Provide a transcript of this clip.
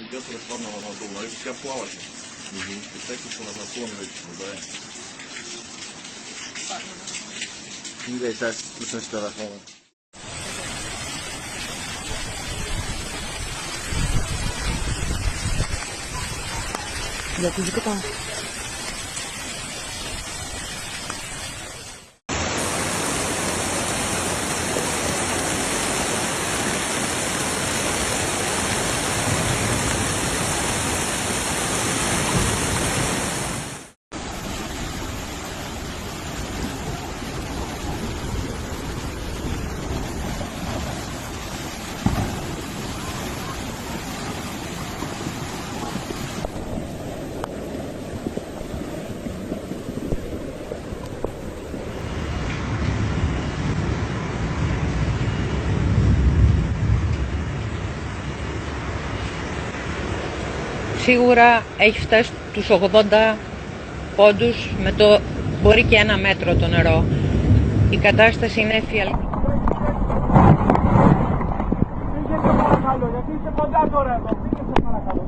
идет реформа Мамадула. Это все плавать. И всякие что наклонивать, да. Şimdi esas bütün tarafı. Για τη ζητώ. Σίγουρα έχει φτάσει στους 80 πόντους, με το μπορεί και 1 μέτρο το νερό. Η κατάσταση είναι εφιαλτική. Πήγαινε παρακαλώ, γιατί είσαι κοντά τώρα εδώ. Πήγαινε παρακαλώ.